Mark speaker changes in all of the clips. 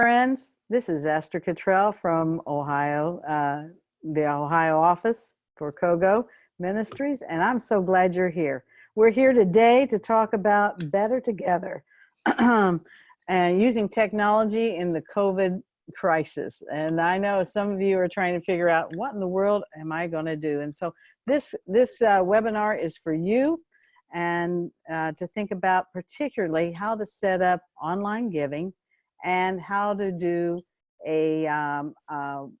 Speaker 1: Friends, this is Esther Cottrell from Ohio, the Ohio office for Kogo Ministries, and I'm so glad you're here. We're here today to talk about Better Together and using technology in the COVID crisis. And I know some of you are trying to figure out what in the world am I going to do? And so this webinar is for you and to think about particularly how to set up online giving and how to do a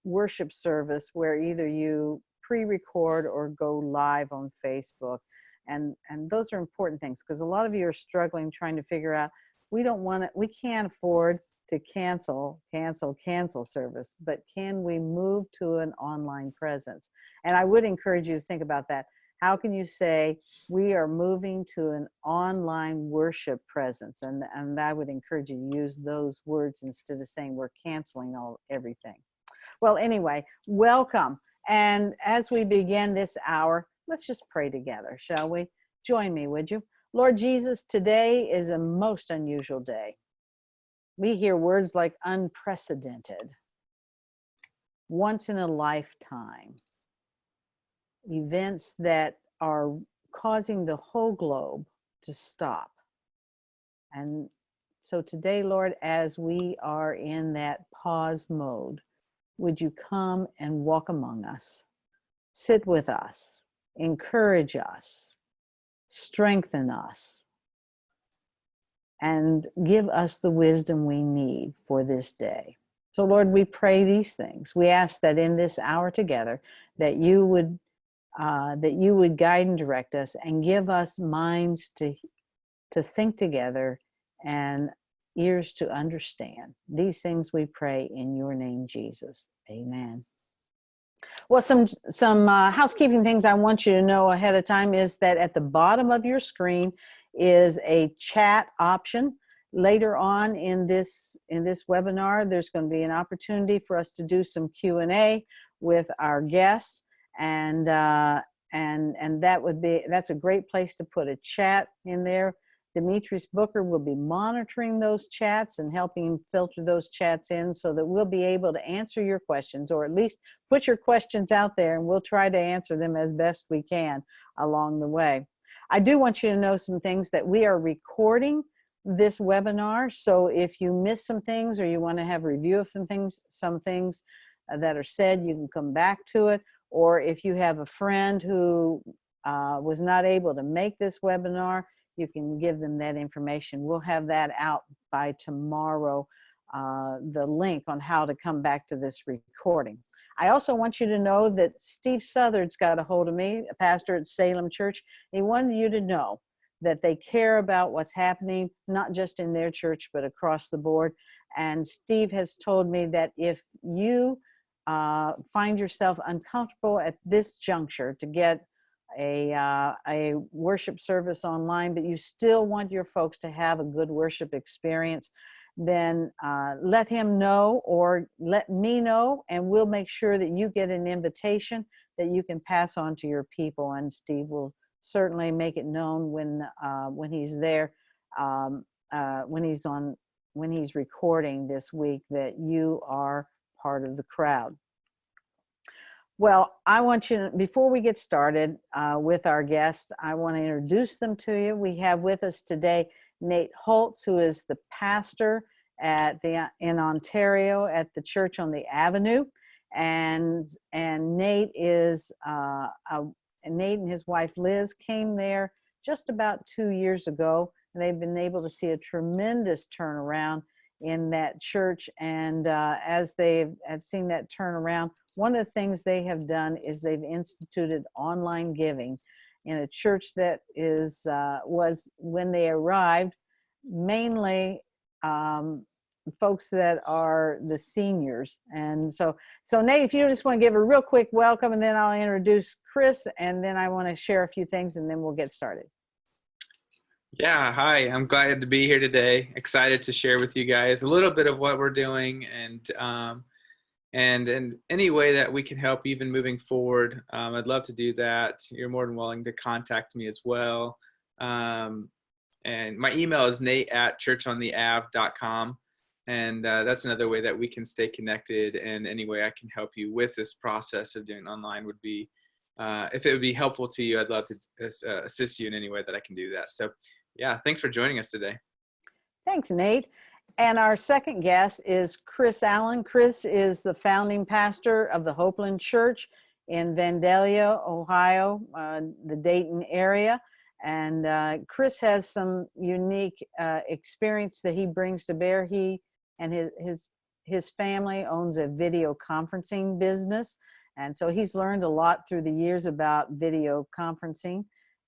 Speaker 1: worship service where either you pre-record or go live on Facebook. And those are important things because a lot of you are struggling trying to figure out, we can't afford to cancel service, but can we move to an online presence? And I would encourage you to think about that. How can you say we are moving to an online worship presence? And I would encourage you to use those words instead of saying we're canceling everything. Well, anyway, welcome. And as we begin this hour, let's just pray together, shall we? Join me, would you? Lord Jesus, today is a most unusual day. We hear words like unprecedented, once in a lifetime, events that are causing the whole globe to stop. And so today, Lord, as we are in that pause mode, would you come and walk among us, sit with us, encourage us, strengthen us, and give us the wisdom we need for this day. So Lord, we pray these things. We ask that in this hour together, that you would guide and direct us and give us minds to think together and ears to understand. These things we pray in your name, Jesus. Amen. Well, some housekeeping things I want you to know ahead of time is that at the bottom of your screen is a chat option. Later on in this webinar, there's going to be an opportunity for us to do some Q&A with our guests. And that's a great place to put a chat in there. Demetrius Booker will be monitoring those chats and helping filter those chats in so that we'll be able to answer your questions, or at least put your questions out there, and we'll try to answer them as best we can along the way. I do want you to know some things, that we are recording this webinar, so if you miss some things or you want to have a review of some things that are said, you can come back to it. Or if you have a friend who was not able to make this webinar, you can give them that information. We'll have that out by tomorrow, the link on how to come back to this recording. I also want you to know that Steve Southard's got a hold of me, a pastor at Salem Church. He wanted you to know that they care about what's happening, not just in their church, but across the board. And Steve has told me that if you find yourself uncomfortable at this juncture to get a worship service online, but you still want your folks to have a good worship experience, then let him know or let me know, and we'll make sure that you get an invitation that you can pass on to your people. And Steve will certainly make it known when he's there, when he's recording this week, that you are part of the crowd. Well, I want you to, before we get started with our guests, I want to introduce them to you. We have with us today Nate Hultz, who is the pastor in Ontario at the church on the Avenue, and Nate is Nate and his wife Liz came there just about 2 years ago, and they've been able to see a tremendous turnaround in that church. And as they have seen that turnaround, one of the things they have done is they've instituted online giving in a church that was, when they arrived, mainly folks that are the seniors. And so Nate, if you just want to give a real quick welcome, and then I'll introduce Chris, and then I want to share a few things, and then we'll get started.
Speaker 2: Yeah, hi, I'm glad to be here today. Excited to share with you guys a little bit of what we're doing, and in any way that we can help even moving forward. I'd love to do that. You're more than willing to contact me as well. And my email is nate@churchontheave.com. And that's another way that we can stay connected. And any way I can help you with this process of doing online would be, if it would be helpful to you, I'd love to assist you in any way that I can do that. So yeah, thanks for joining us today.
Speaker 1: Thanks, Nate. And our second guest is Chris Allen. Chris is the founding pastor of the Hopeland Church in Vandalia, Ohio, the Dayton area. And Chris has some unique experience that he brings to bear. He and his family owns a video conferencing business. And so he's learned a lot through the years about video conferencing.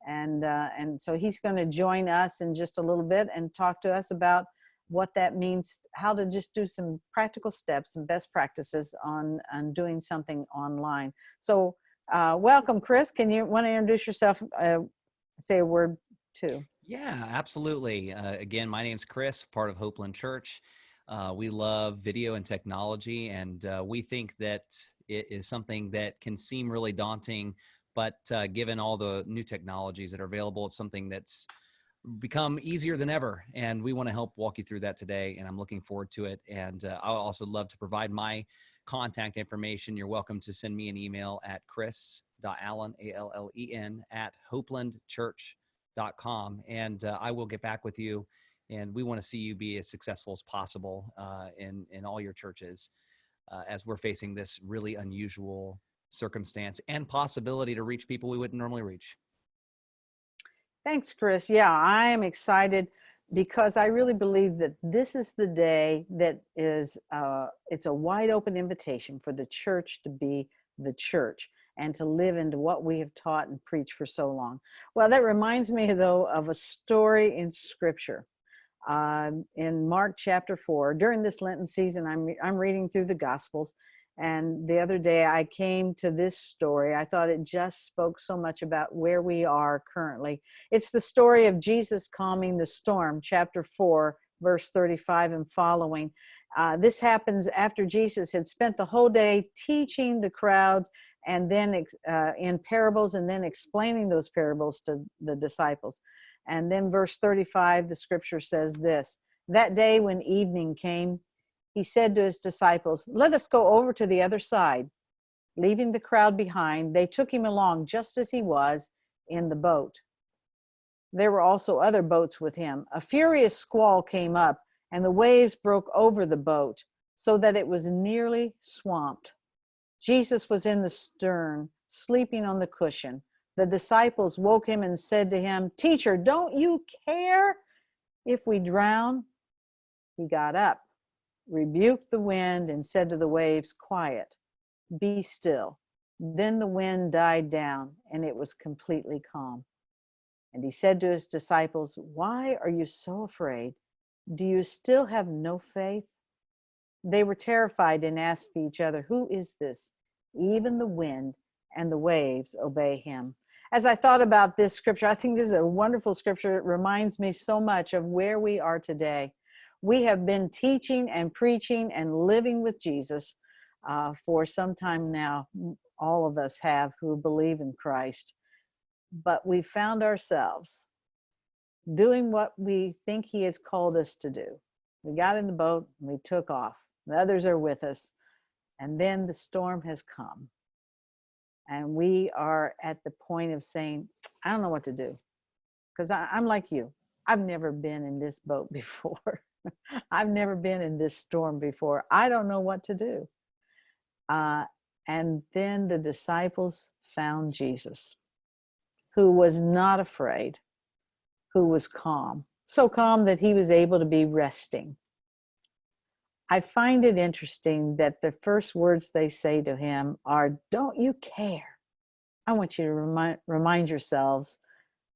Speaker 1: And so he's going to join us in just a little bit and talk to us about what that means, how to just do some practical steps and best practices on doing something online. So welcome, Chris. Want to introduce yourself, say a word too?
Speaker 3: Yeah, absolutely. Again, my name's Chris, part of Hopeland Church. We love video and technology, and we think that it is something that can seem really daunting, but given all the new technologies that are available, it's something that's become easier than ever. And we want to help walk you through that today, and I'm looking forward to it. And I'll also love to provide my contact information. You're welcome to send me an email at chris.allen, ALLEN, at hopelandchurch.com. And I will get back with you. And we want to see you be as successful as possible in all your churches as we're facing this really unusual circumstance and possibility to reach people we wouldn't normally reach.
Speaker 1: Thanks, Chris. Yeah, I am excited because I really believe that this is the day that is, it's a wide open invitation for the church to be the church and to live into what we have taught and preached for so long. Well, that reminds me, though, of a story in Scripture. In Mark chapter 4, during this Lenten season, I'm reading through the Gospels. And the other day I came to this story. I thought it just spoke so much about where we are currently. It's the story of Jesus calming the storm, chapter 4, verse 35 and following. This happens after Jesus had spent the whole day teaching the crowds and then in parables, and then explaining those parables to the disciples. And then verse 35, the scripture says this: that day when evening came, he said to his disciples, "Let us go over to the other side." Leaving the crowd behind, they took him along just as he was in the boat. There were also other boats with him. A furious squall came up, and the waves broke over the boat, so that it was nearly swamped. Jesus was in the stern, sleeping on the cushion. The disciples woke him and said to him, "Teacher, don't you care if we drown?" He got up, rebuked the wind, and said to the waves, "Quiet, be still." Then the wind died down, and it was completely calm. And he said to his disciples, "Why are you so afraid? Do you still have no faith?" They were terrified and asked each other, "Who is this? Even the wind and the waves obey him." As I thought about this scripture, I think this is a wonderful scripture. It reminds me so much of where we are today. We have been teaching and preaching and living with Jesus for some time now. All of us have who believe in Christ. But we found ourselves doing what we think he has called us to do. We got in the boat and we took off. The others are with us. And then the storm has come. And we are at the point of saying, I don't know what to do. Because I'm like you. I've never been in this boat before. I've never been in this storm before. I don't know what to do. And then the disciples found Jesus, who was not afraid, who was calm. So calm that he was able to be resting. I find it interesting that the first words they say to him are, "Don't you care?" I want you to remind yourselves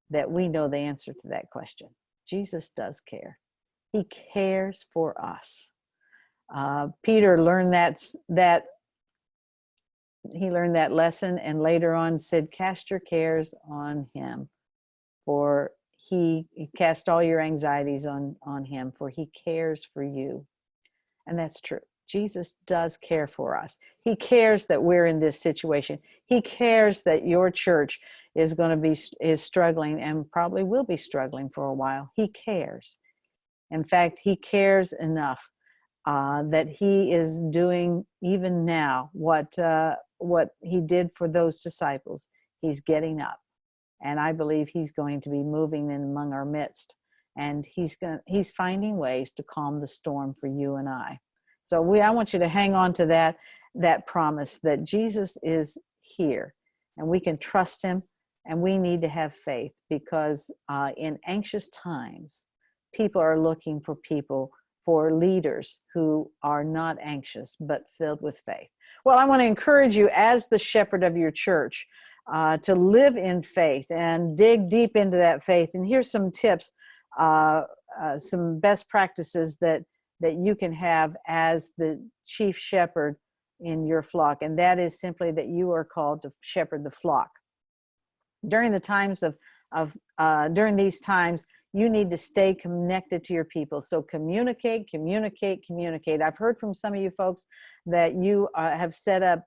Speaker 1: that we know the answer to that question. Jesus does care. He cares for us. Peter learned that he learned that lesson, and later on said, "Cast your cares on him, for he cast all your anxieties on him, for he cares for you." And that's true. Jesus does care for us. He cares that we're in this situation. He cares that your church is struggling and probably will be struggling for a while. He cares. In fact, he cares enough that he is doing even now what he did for those disciples. He's getting up, and I believe he's going to be moving in among our midst, and he's finding ways to calm the storm for you and I. So I want you to hang on to that promise that Jesus is here, and we can trust him, and we need to have faith, because in anxious times, people are looking for leaders who are not anxious but filled with faith. Well, I want to encourage you as the shepherd of your church to live in faith and dig deep into that faith. And here's some tips, some best practices that you can have as the chief shepherd in your flock. And that is simply that you are called to shepherd the flock. During the times during these times, you need to stay connected to your people. So communicate. I've heard from some of you folks that you have set up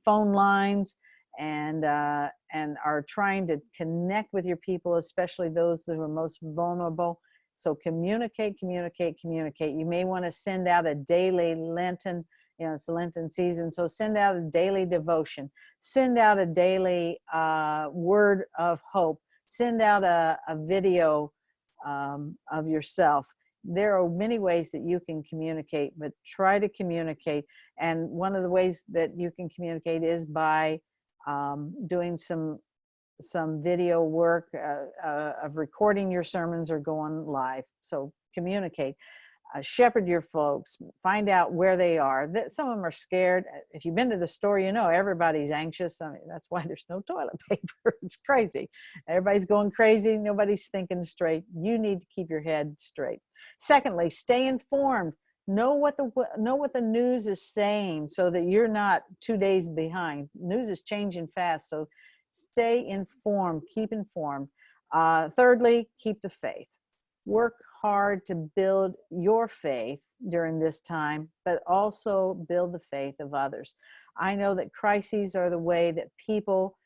Speaker 1: phone lines and are trying to connect with your people, especially those that are most vulnerable. So communicate. You may want to send out a daily Lenten, it's Lenten season, so send out a daily devotion. Send out a daily word of hope. Send out a video of yourself. There are many ways that you can communicate, but try to communicate. And one of the ways that you can communicate is by doing some video work of recording your sermons or going live. So communicate. Shepherd your folks, find out where they are. Some of them are scared. If you've been to the store, you know everybody's anxious. I mean, that's why there's no toilet paper. It's crazy. Everybody's going crazy. Nobody's thinking straight. You need to keep your head straight. Secondly, stay informed. Know what the news is saying so that you're not 2 days behind. News is changing fast, so stay informed. Keep informed. Thirdly, keep the faith. Work hard to build your faith during this time, but also build the faith of others. I know that crises are the way that people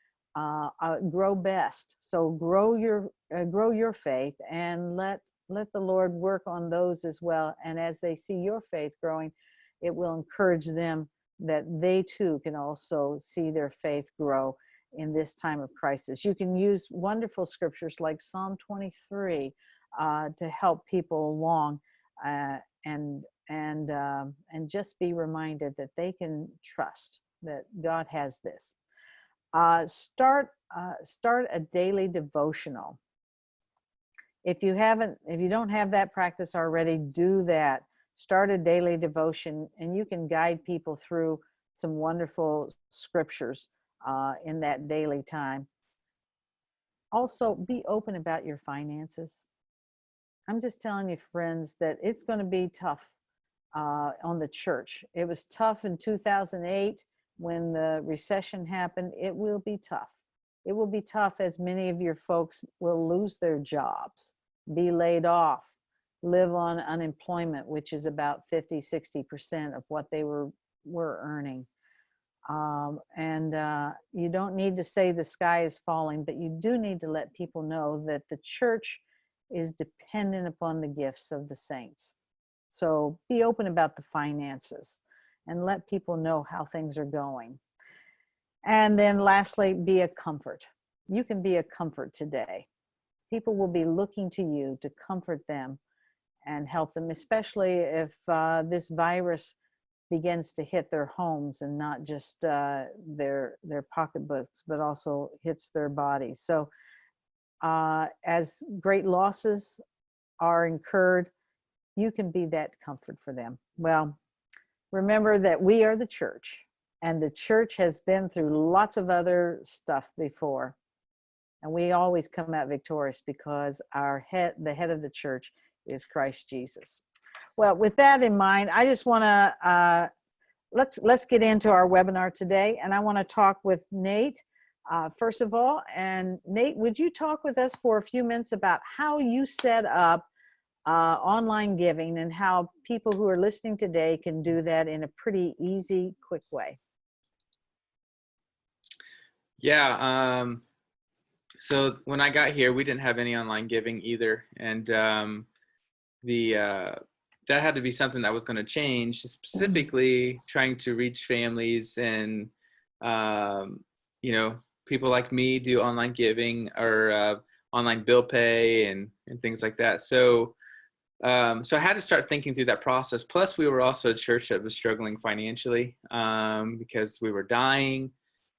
Speaker 1: grow best. So grow your faith, and let the Lord work on those as well. And as they see your faith growing, it will encourage them that they too can also see their faith grow in this time of crisis. You can use wonderful scriptures like Psalm 23 to help people along, and just be reminded that they can trust that God has this. Start a daily devotional. If you don't have that practice already, do that. Start a daily devotion, and you can guide people through some wonderful scriptures in that daily time. Also, be open about your finances. I'm just telling you, friends, that it's going to be tough on the church. It was tough in 2008 when the recession happened. It will be tough. It will be tough, as many of your folks will lose their jobs, be laid off, live on unemployment, which is about 50-60% of what they were earning. You don't need to say the sky is falling, but you do need to let people know that the church is dependent upon the gifts of the saints. So be open about the finances and let people know how things are going. And then lastly, be a comfort. You can be a comfort today. People will be looking to you to comfort them and help them, especially if this virus begins to hit their homes and not just their pocketbooks, but also hits their bodies. So as great losses are incurred, you can be that comfort for them. Well, remember that we are the church, and the church has been through lots of other stuff before, and we always come out victorious because the head of the church is Christ Jesus. Well, with that in mind, I just want to let's get into our webinar today, and I want to talk with Nate. First of all, and Nate, would you talk with us for a few minutes about how you set up online giving and how people who are listening today can do that in a pretty easy, quick way?
Speaker 2: Yeah. So when I got here, we didn't have any online giving either, and that had to be something that was going to change, specifically trying to reach families and, you know, people like me do online giving or online bill pay and things like that. So, so I had to start thinking through that process. Plus, we were also a church that was struggling financially because we were dying.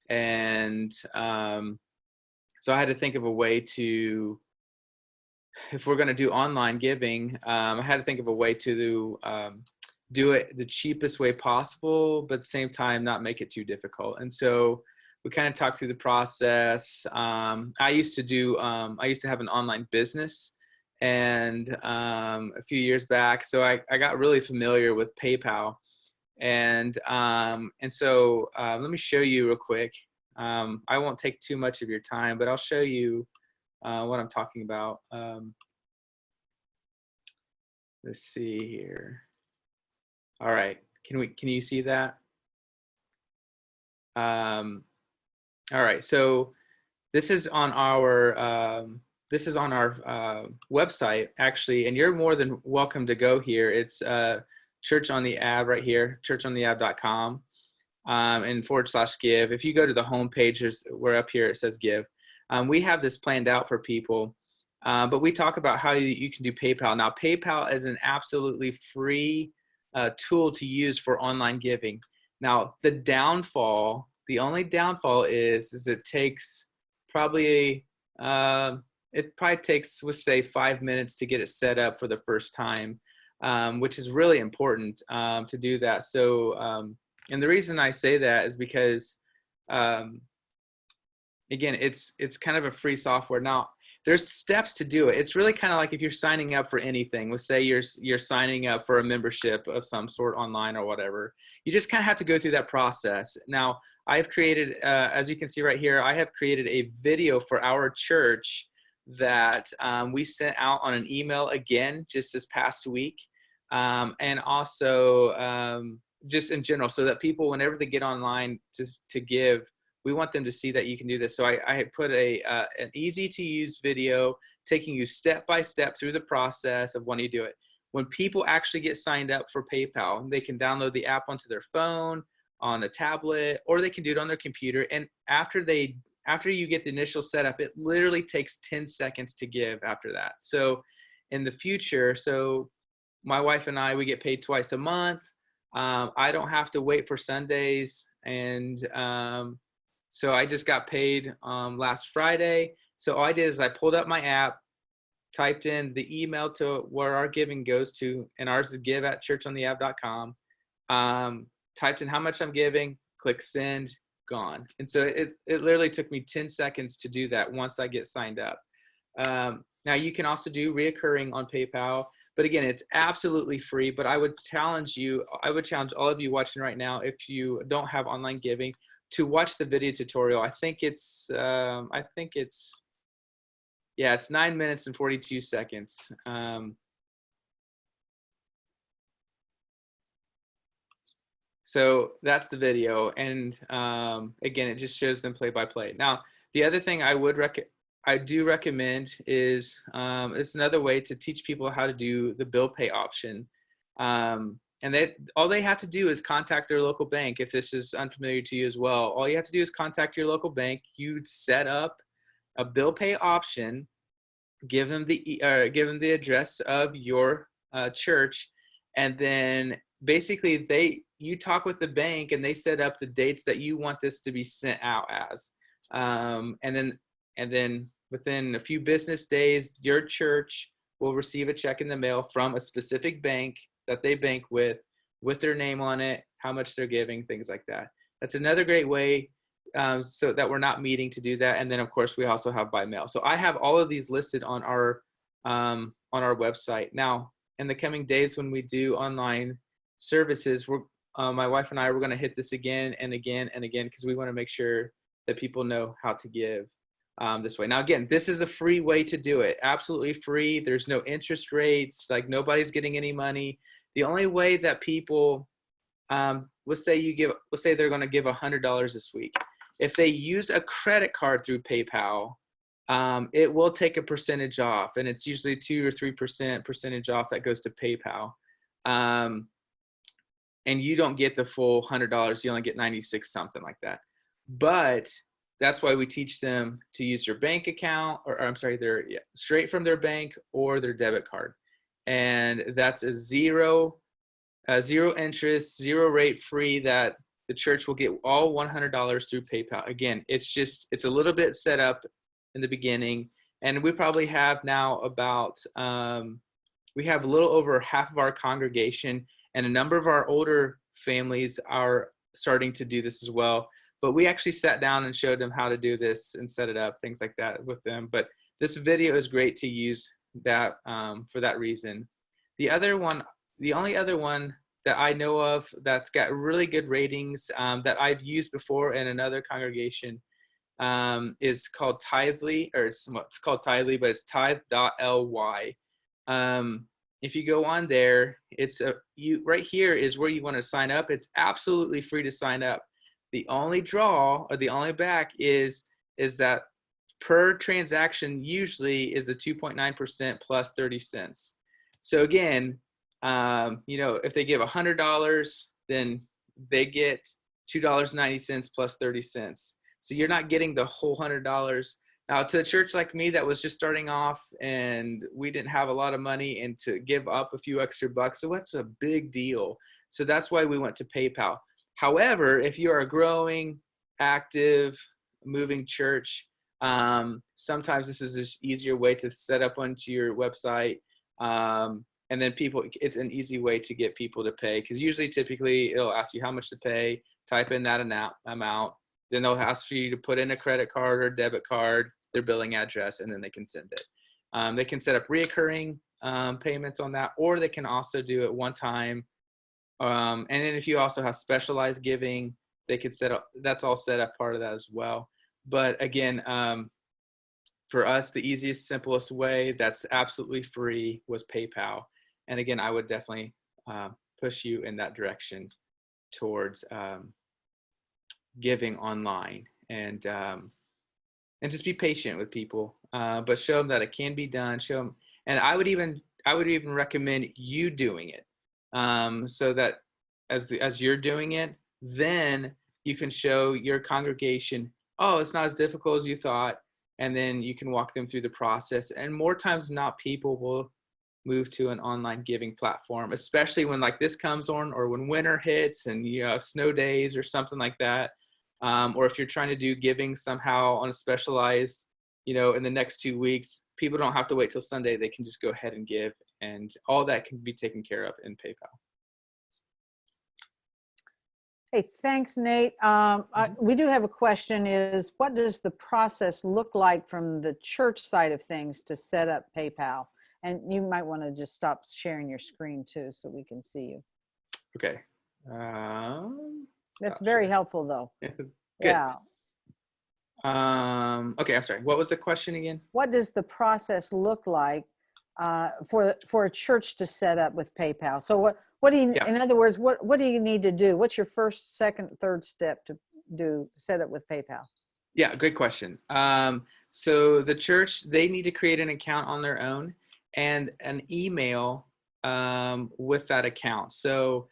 Speaker 2: And so I had to think of a way to, if we're going to do online giving, I had to think of a way to do it the cheapest way possible, but at the same time, not make it too difficult. And so we kind of talked through the process. I used to have an online business and a few years back. So I got really familiar with PayPal. And so let me show you real quick. I won't take too much of your time, but I'll show you what I'm talking about. Let's see here. All right, can you see that? All right, so this is on our website actually, and you're more than welcome to go here. It's Church on the Ab right here, churchontheab.com, and /give. If you go to the home page, we're up here, it says give. We have this planned out for people, but we talk about how you can do PayPal. Now, PayPal is an absolutely free tool to use for online giving. Now, the only downfall is it takes probably, let's say 5 minutes to get it set up for the first time, which is really important to do that. So, and the reason I say that is because, again, it's kind of a free software. Now, there's steps to do it. It's really kind of like if you're signing up for anything. Let's say you're signing up for a membership of some sort online or whatever. You just kind of have to go through that process. Now, I've created, as you can see right here, I have created a video for our church that we sent out on an email again just this past week, and also just in general, so that people, whenever they get online to give, we want them to see that you can do this. So I put an easy to use video taking you step by step through the process of when you do it. When people actually get signed up for PayPal, they can download the app onto their phone, on a tablet, or they can do it on their computer. And after you get the initial setup, it literally takes 10 seconds to give after that. So in the future, so my wife and I, we get paid twice a month. I don't have to wait for Sundays. And so I just got paid last Friday. So all I did is I pulled up my app, typed in the email to where our giving goes to, and ours is give@churchontheab.com. Typed in how much I'm giving, click send, gone. And so it literally took me 10 seconds to do that once I get signed up. Now you can also do reoccurring on PayPal, but again, it's absolutely free. But I would challenge all of you watching right now, if you don't have online giving, to watch the video tutorial. I think it's 9 minutes and 42 seconds. So that's the video. And again, it just shows them play by play. Now, the other thing I do recommend is it's another way to teach people how to do the bill pay option. And all they have to do is contact their local bank. If this is unfamiliar to you as well, all you have to do is contact your local bank. You set up a bill pay option, give them the address of your church, and then basically you talk with the bank and they set up the dates that you want this to be sent out as. And then within a few business days, your church will receive a check in the mail from a specific bank that they bank with their name on it, how much they're giving, things like that. That's another great way so that we're not meeting to do that. And then of course we also have by mail. So I have all of these listed on our website. Now, in the coming days when we do online services, my wife and we're going to hit this again and again and again, because we want to make sure that people know how to give this way. Now, again, this is a free way to do it. Absolutely free. There's no interest rates. Like, nobody's getting any money. The only way that people, let's say they're going to give $100 this week. If they use a credit card through PayPal, it will take a percentage off, and it's usually 2 or 3% percentage off that goes to PayPal. and you don't get the full $100. You only get 96, something like that. But that's why we teach them to use their bank account, or I'm sorry, straight from their bank or their debit card. And that's a zero interest, zero rate free, that the church will get all $100 through PayPal. Again, it's a little bit set up in the beginning. And we probably have now about, we have a little over half of our congregation, and a number of our older families are starting to do this as well. But we actually sat down and showed them how to do this and set it up, things like that with them. But this video is great to use that for that reason. The only other one that I know of that's got really good ratings that I've used before in another congregation is called Tithely, or it's called Tithely, but it's tithe.ly. If you go on there, right here is where you want to sign up. It's absolutely free to sign up. The only draw, or the only back, is that per transaction usually is the 2.9% plus 30 cents. So again, if they give $100, then they get $2.90 plus 30 cents. So you're not getting the whole $100. Now, to a church like me that was just starting off and we didn't have a lot of money, and to give up a few extra bucks, so that's a big deal. So that's why we went to PayPal. However, if you are a growing, active, moving church, sometimes this is an easier way to set up onto your website. And then it's an easy way to get people to pay, because typically it'll ask you how much to pay, type in that amount. Then they'll ask for you to put in a credit card or debit card, their billing address, and then they can send it. They can set up reoccurring payments on that, or they can also do it one time. And then if you also have specialized giving, they could set up, that's all set up part of that as well. But again, for us, the easiest, simplest way that's absolutely free was PayPal. And again, I would definitely push you in that direction towards giving online, and just be patient with people, but show them that it can be done. Show them, and I would even recommend you doing it, so that as you're doing it, then you can show your congregation, oh, it's not as difficult as you thought, and then you can walk them through the process. And more times than not, people will move to an online giving platform, especially when like this comes on, or when winter hits and you have snow days or something like that. Or if you're trying to do giving somehow on a specialized, in the next 2 weeks, people don't have to wait till Sunday. They can just go ahead and give, and all that can be taken care of in PayPal.
Speaker 1: Hey, thanks, Nate. We do have a question, is what does the process look like from the church side of things to set up PayPal? And you might want to just stop sharing your screen too, so we can see you.
Speaker 2: Okay.
Speaker 1: That's very helpful though.
Speaker 2: Good.
Speaker 1: Yeah.
Speaker 2: Okay, I'm sorry. What was the question again?
Speaker 1: What does the process look like for a church to set up with PayPal? So what do you, in other words, what do you need to do? What's your first, second, third step to set up with PayPal?
Speaker 2: Yeah, great question. So the church, they need to create an account on their own and an email with that account. So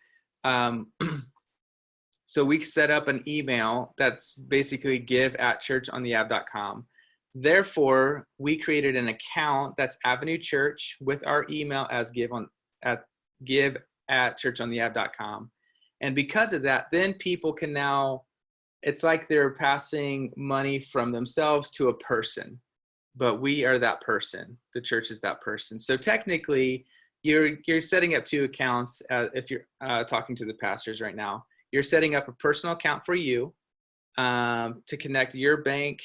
Speaker 2: so we set up an email that's basically give@churchontheapp.com. Therefore, we created an account that's Avenue Church with our email as give@churchontheapp.com. And because of that, then people can now, it's like they're passing money from themselves to a person, but we are that person. The church is that person. So technically, you're setting up two accounts. If you're talking to the pastors right now, you're setting up a personal account for you to connect your bank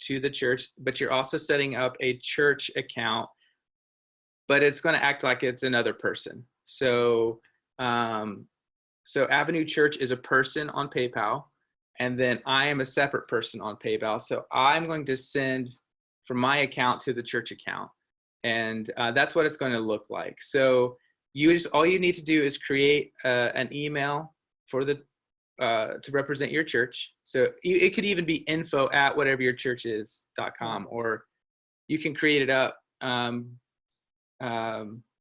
Speaker 2: to the church, but you're also setting up a church account, but it's going to act like it's another person. So, so Avenue Church is a person on PayPal, and then I am a separate person on PayPal. So I'm going to send from my account to the church account, and that's what it's going to look like. So all you need to do is create an email for to represent your church. So it could even be info@whateveryourchurchis.com, or you can create it up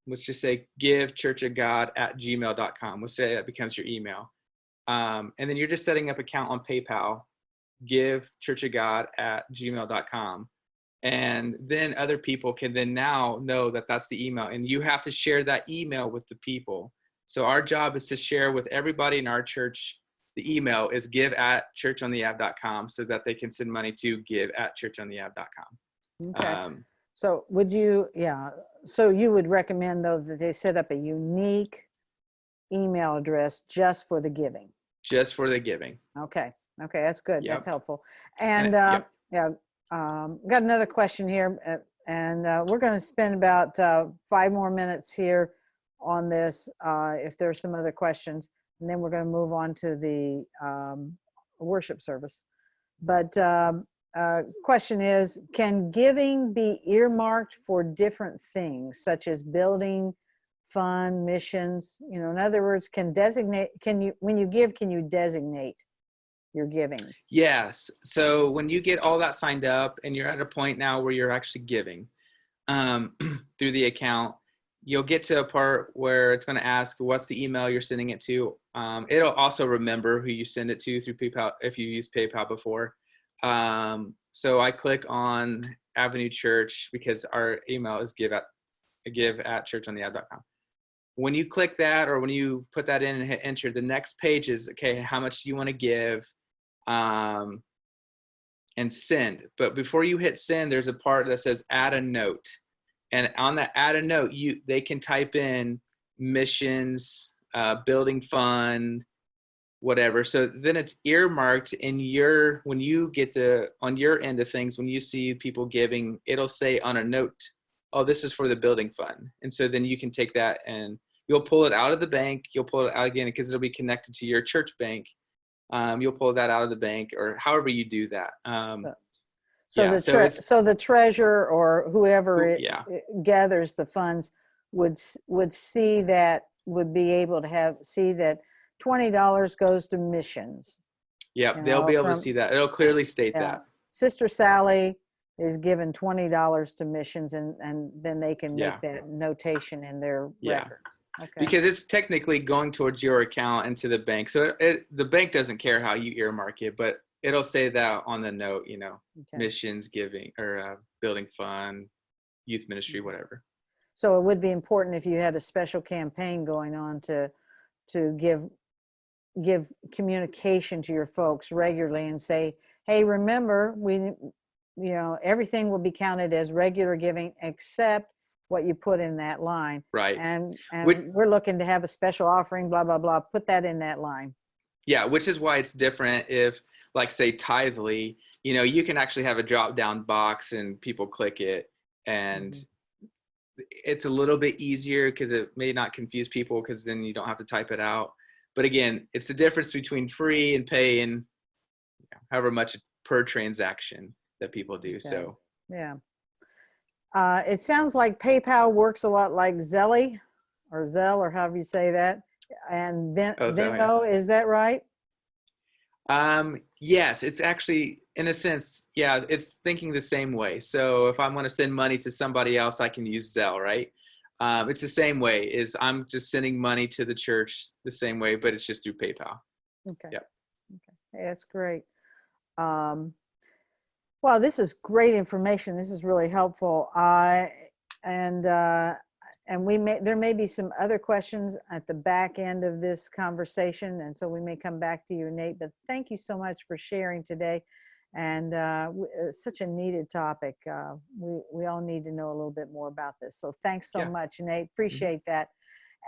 Speaker 2: let's just say givechurchofgod@gmail.com. Let's say that becomes your email. And then you're just setting up an account on PayPal, givechurchofgod@gmail.com. And then other people can then now know that that's the email, and you have to share that email with the people. So our job is to share with everybody in our church. The email is give@churchontheapp.com so that they can send money to give@churchontheapp.com.
Speaker 1: Okay. So so you would recommend though that they set up a unique email address just for the giving?
Speaker 2: Just for the giving.
Speaker 1: Okay. That's good.
Speaker 2: Yep.
Speaker 1: That's helpful. And
Speaker 2: Yep.
Speaker 1: got another question here, and we're going to spend about 5 more minutes here on this, if there's some other questions, and then we're going to move on to the worship service. But question is, can giving be earmarked for different things, such as building fund, missions? In other words, when you give, can you designate your givings?
Speaker 2: Yes. So when you get all that signed up and you're at a point now where you're actually giving through the account, you'll get to a part where it's going to ask what's the email you're sending it to. It'll also remember who you send it to through PayPal if you used PayPal before. So I click on Avenue Church because our email is give@churchontheapp.com. When you click that, or when you put that in and hit enter, the next page is, okay, how much do you want to give, and send. But before you hit send, there's a part that says add a note. And on that add a note, they can type in missions, building fund, whatever. So then it's earmarked when you get on your end of things, when you see people giving, it'll say on a note, oh, this is for the building fund. And so then you can take that and you'll pull it out of the bank. You'll pull it out again because it'll be connected to your church bank. You'll pull that out of the bank, or however you do that.
Speaker 1: So the treasurer or whoever gathers the funds would see that, would be able to see that $20 goes to missions.
Speaker 2: Yep, they'll be able to see that. It'll clearly state that.
Speaker 1: Sister Sally is given $20 to missions, and then they can make that notation in their records. Okay.
Speaker 2: Because it's technically going towards your account and to the bank. So the bank doesn't care how you earmark it, but it'll say that on the note, missions, giving, or building fund, youth ministry, whatever.
Speaker 1: So it would be important if you had a special campaign going on to give communication to your folks regularly and say, hey, remember, everything will be counted as regular giving except what you put in that line.
Speaker 2: Right.
Speaker 1: And we're looking to have a special offering, blah, blah, blah. Put that in that line.
Speaker 2: Yeah, which is why it's different if, like, say, Tithely, you can actually have a drop-down box and people click it, and it's a little bit easier because it may not confuse people because then you don't have to type it out. But again, it's the difference between free and pay, and however much per transaction that people do. Okay. So
Speaker 1: yeah. It sounds like PayPal works a lot like Zelle, or however you say that, and Venmo. Is that right?
Speaker 2: Yes, it's actually, in a sense, it's thinking the same way. So if I'm going to send money to somebody else, I can use Zelle, right? It's the same way. Is I'm just sending money to the church the same way, but it's just through PayPal.
Speaker 1: Okay.
Speaker 2: Yep.
Speaker 1: Okay. Hey, that's great. Well, this is great information. This is really helpful. And there may be some other questions at the back end of this conversation, and so we may come back to you, Nate. But thank you so much for sharing today, and it's such a needed topic. We all need to know a little bit more about this. So thanks so much, Nate. Appreciate that.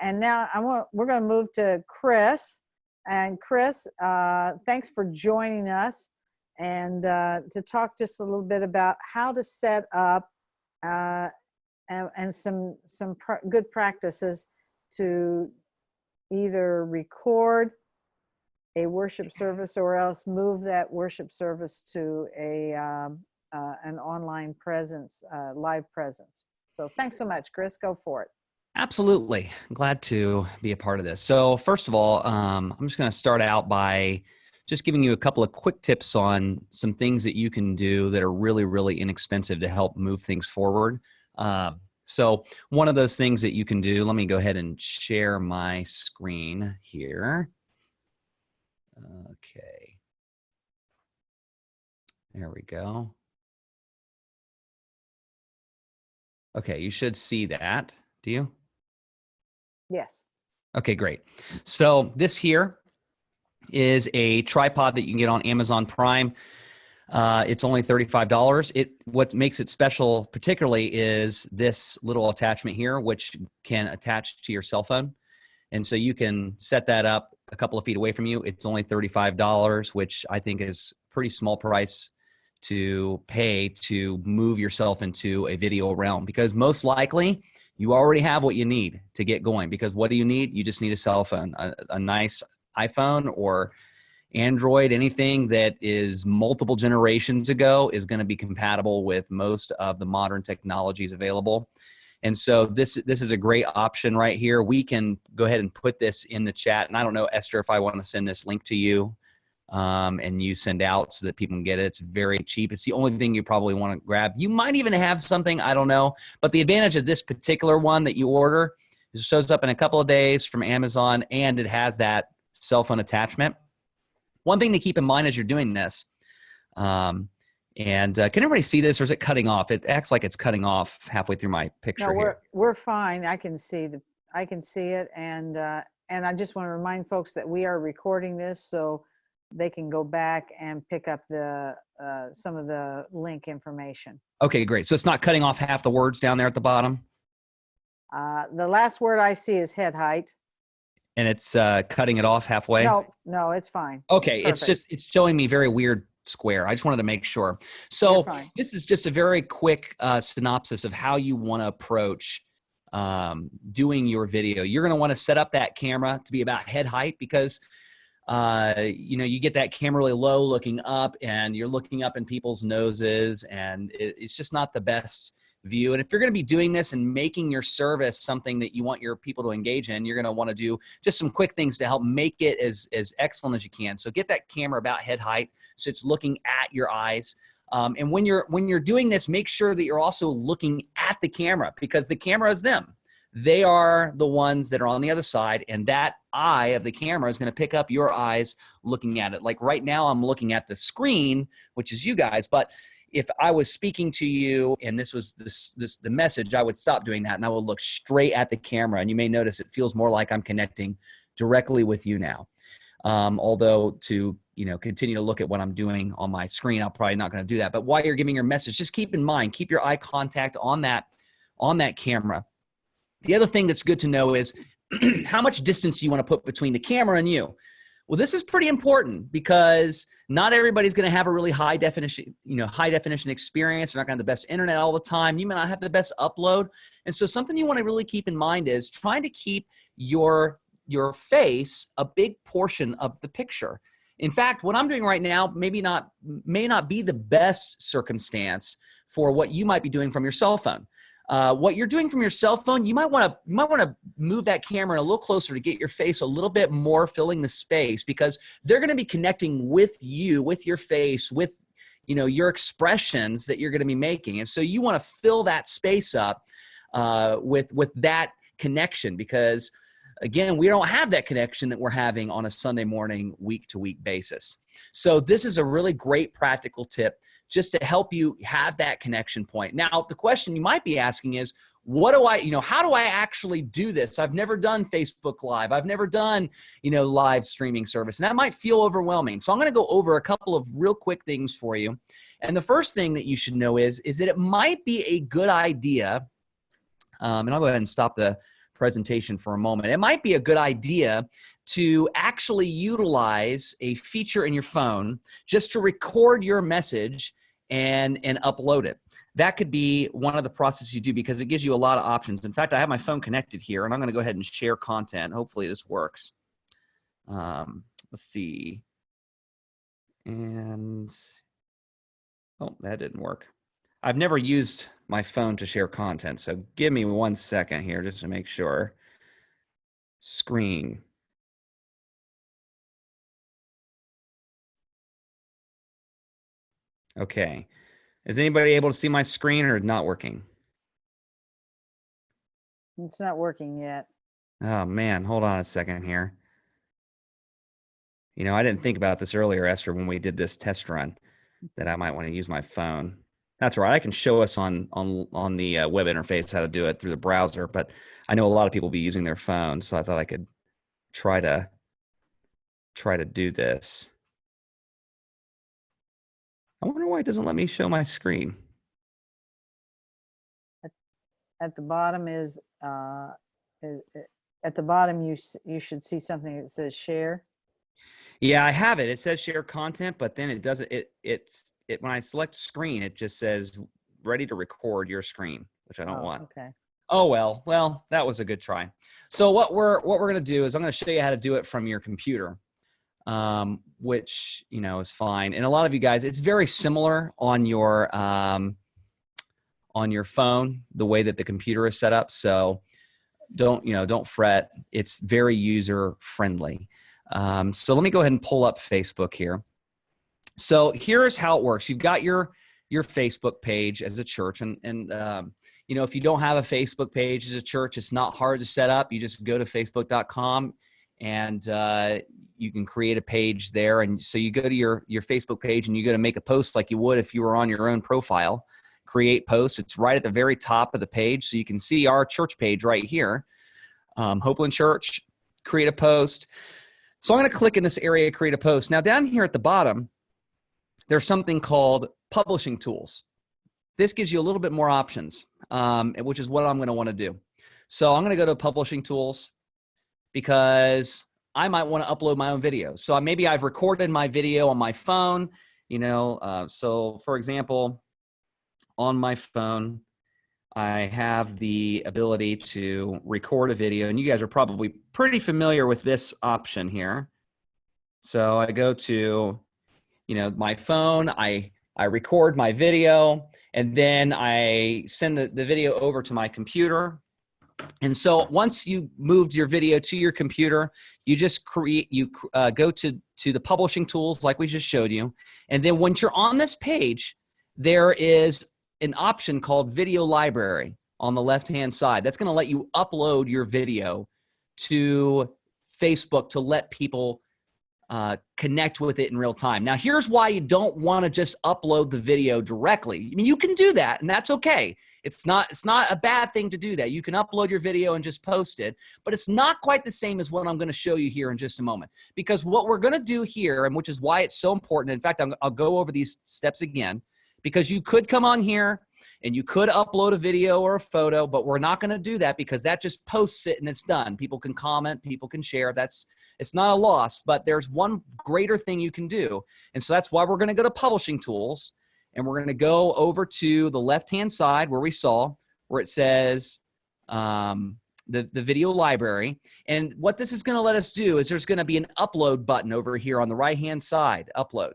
Speaker 1: And now we're going to move to Chris. And Chris, thanks for joining us, and to talk just a little bit about how to set up and some good practices to either record a worship service or else move that worship service to an online presence, live presence. So thanks so much, Chris. Go for it.
Speaker 3: Absolutely. Glad to be a part of this. So first of all, I'm just going to start out by just giving you a couple of quick tips on some things that you can do that are really, really inexpensive to help move things forward. So one of those things that you can do, let me go ahead and share my screen here. Okay. There we go. Okay, you should see that. Do you?
Speaker 1: Yes.
Speaker 3: Okay, great. So this here is a tripod that you can get on Amazon Prime. It's only $35. What makes it special particularly is this little attachment here, which can attach to your cell phone. And so you can set that up a couple of feet away from you. It's only $35, which I think is a pretty small price to pay to move yourself into a video realm, because most likely you already have what you need to get going. Because what do you need? You just need a cell phone, a nice iPhone or Android. Anything that is multiple generations ago is going to be compatible with most of the modern technologies available. And so this is a great option right here. We can go ahead and put this in the chat. And I don't know, Esther, if I want to send this link to you and you send out so that people can get it. It's very cheap. It's the only thing you probably want to grab. You might even have something, I don't know. But the advantage of this particular one that you order is it shows up in a couple of days from Amazon, and it has that cell phone attachment. One thing to keep in mind as you're doing this, can everybody see this, or is it cutting off? It acts like it's cutting off halfway through my picture
Speaker 1: No,
Speaker 3: here.
Speaker 1: we're fine. I can see it, and I just want to remind folks that we are recording this, so they can go back and pick up the some of the link information.
Speaker 3: Okay, great. So it's not cutting off half the words down there at the bottom?
Speaker 1: The last word I see is head height.
Speaker 3: And it's cutting it off halfway?
Speaker 1: No, it's fine.
Speaker 3: Okay,
Speaker 1: Perfect.
Speaker 3: it's showing me very weird square. I just wanted to make sure. So this is just a very quick synopsis of how you want to approach doing your video. You're going to want to set up that camera to be about head height, because you get that camera really low looking up, and you're looking up in people's noses, and it's just not the best view. And if you're going to be doing this and making your service something that you want your people to engage in, you're going to want to do just some quick things to help make it as excellent as you can. So get that camera about head height so it's looking at your eyes. And when you're doing this, make sure that you're also looking at the camera, because the camera is them. They are the ones that are on the other side, and that eye of the camera is going to pick up your eyes looking at it. Like right now, I'm looking at the screen, which is you guys, but if I was speaking to you and this was the message, I would stop doing that and I will look straight at the camera. And you may notice it feels more like I'm connecting directly with you now. Although to continue to look at what I'm doing on my screen, I'm probably not going to do that. But while you're giving your message, just keep in mind, keep your eye contact on that camera. The other thing that's good to know is how much distance you want to put between the camera and you. Well, this is pretty important, because not everybody's going to have a really high definition experience. They're not going to have the best internet all the time. You may not have the best upload. And so something you want to really keep in mind is trying to keep your face a big portion of the picture. In fact, what I'm doing right now may not be the best circumstance for what you might be doing from your cell phone. What you're doing from your cell phone, you might want to move that camera a little closer to get your face a little bit more filling the space, because they're going to be connecting with you, with your face, with your expressions that you're going to be making. And so you want to fill that space up with that connection, because again, we don't have that connection that we're having on a Sunday morning, week-to-week basis. So this is a really great practical tip just to help you have that connection point. Now, the question you might be asking is, how do I actually do this? I've never done Facebook Live. I've never done, live streaming service. And that might feel overwhelming. So I'm going to go over a couple of real quick things for you. And the first thing that you should know is that it might be a good idea, and I'll go ahead and stop the presentation for a moment. It might be a good idea to actually utilize a feature in your phone just to record your message and upload it. That could be one of the processes you do, because it gives you a lot of options. In fact, I have my phone connected here, and I'm going to go ahead and share content. Hopefully this works. Let's see. And, oh, that didn't work. I've never used my phone to share content, so give me 1 second here just to make sure. Screen. Okay. Is anybody able to see my screen, or not working?
Speaker 1: It's not working yet.
Speaker 3: Oh man, hold on a second here. You know, I didn't think about this earlier, Esther, when we did this test run, that I might want to use my phone. That's right. I can show us on the web interface how to do it through the browser, but I know a lot of people will be using their phones, so I thought I could try to do this. I wonder why it doesn't let me show my screen.
Speaker 1: At the bottom is at the bottom you should see something that says share.
Speaker 3: Yeah, I have it. It says share content, but then it doesn't. It's when I select screen, it just says ready to record your screen, which I don't want.
Speaker 1: Okay.
Speaker 3: Oh well, that was a good try. So what we're gonna do is I'm gonna show you how to do it from your computer, which is fine. And a lot of you guys, it's very similar on your phone, the way that the computer is set up. So don't fret. It's very user friendly. So let me go ahead and pull up Facebook here. So here's how it works. You've got your Facebook page as a church, and if you don't have a Facebook page as a church, it's not hard to set up. You just go to facebook.com and you can create a page there. And so you go to your Facebook page and you go to make a post like you would if you were on your own profile. Create post. It's right at the very top of the page, so you can see our church page right here. Hopeland Church, create a post. So I'm going to click in this area, create a post. Now down here at the bottom, there's something called publishing tools. This gives you a little bit more options, which is what I'm going to want to do. So I'm going to go to publishing tools because I might want to upload my own video. So maybe I've recorded my video on my phone, so for example, on my phone, I have the ability to record a video, and you guys are probably pretty familiar with this option here. So I go to, my phone, I record my video, and then I send the video over to my computer. And so once you moved your video to your computer, you just go to the publishing tools like we just showed you. And then once you're on this page, there is an option called Video Library on the left-hand side. That's going to let you upload your video to Facebook to let people connect with it in real time. Now, here's why you don't want to just upload the video directly. I mean, you can do that, and that's okay. It's not a bad thing to do that. You can upload your video and just post it, but it's not quite the same as what I'm going to show you here in just a moment. Because what we're going to do here, and which is why it's so important, in fact, I'll go over these steps again, because you could come on here and you could upload a video or a photo, but we're not going to do that because that just posts it and it's done. People can comment, people can share. It's not a loss, but there's one greater thing you can do. And so that's why we're going to go to publishing tools, and we're going to go over to the left-hand side where it says the video library. And what this is going to let us do is there's going to be an upload button over here on the right-hand side, upload.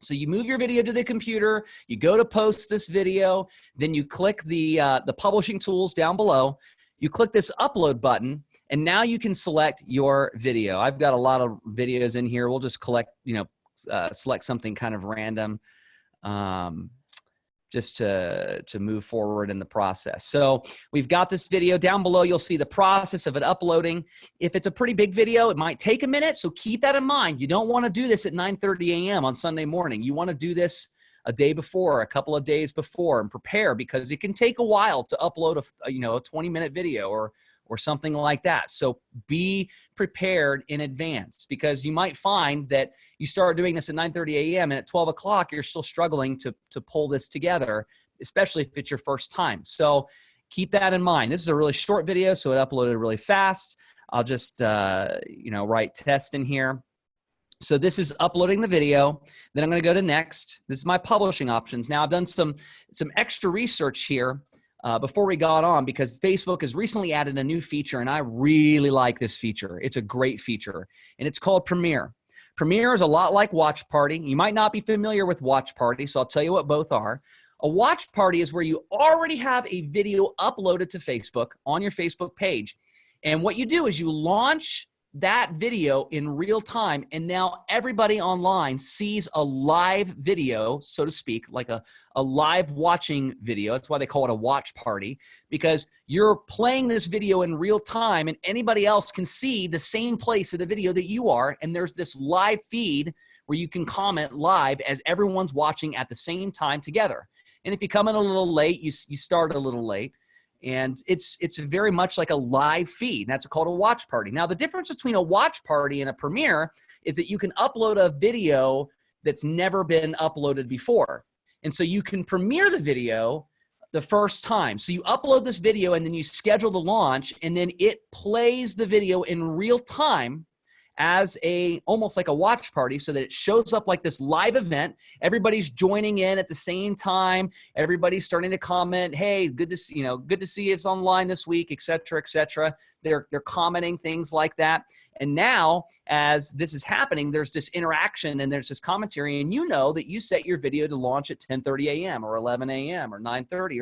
Speaker 3: So you move your video to the computer, you go to post this video, then you click the publishing tools down below, you click this upload button, and now you can select your video. I've got a lot of videos in here. We'll just select something kind of random just to move forward in the process. So we've got this video down below. You'll see the process of it uploading. If it's a pretty big video, it might take a minute. So keep that in mind. You don't want to do this at 9:30 a.m. on Sunday morning. You want to do this a day before, a couple of days before, and prepare, because it can take a while to upload a 20-minute video or something like that. So be prepared in advance, because you might find that you start doing this at 9:30 a.m. and at 12 o'clock, you're still struggling to pull this together, especially if it's your first time. So keep that in mind. This is a really short video, so it uploaded really fast. I'll just, write test in here. So this is uploading the video. Then I'm going to go to next. This is my publishing options. Now I've done some extra research here before we got on, because Facebook has recently added a new feature, and I really like this feature. It's a great feature, and it's called Premiere. Premiere is a lot like Watch Party. You might not be familiar with Watch Party, so I'll tell you what both are. A Watch Party is where you already have a video uploaded to Facebook on your Facebook page. And what you do is you launch that video in real time. And now everybody online sees a live video, so to speak, like a live watching video. That's why they call it a watch party, because you're playing this video in real time and anybody else can see the same place of the video that you are. And there's this live feed where you can comment live as everyone's watching at the same time together. And if you come in a little late, you start a little late. And it's very much like a live feed. That's called a watch party. Now, the difference between a watch party and a premiere is that you can upload a video that's never been uploaded before. And so you can premiere the video the first time. So you upload this video and then you schedule the launch, and then it plays the video in real time as almost like a watch party, so that it shows up like this live event. Everybody's joining in at the same time. Everybody's starting to comment, hey, good to see us online this week, et cetera, et cetera. They're commenting things like that. And now, as this is happening, there's this interaction and there's this commentary, and you know that you set your video to launch at 10:30 a.m. or 11 a.m. or 9:30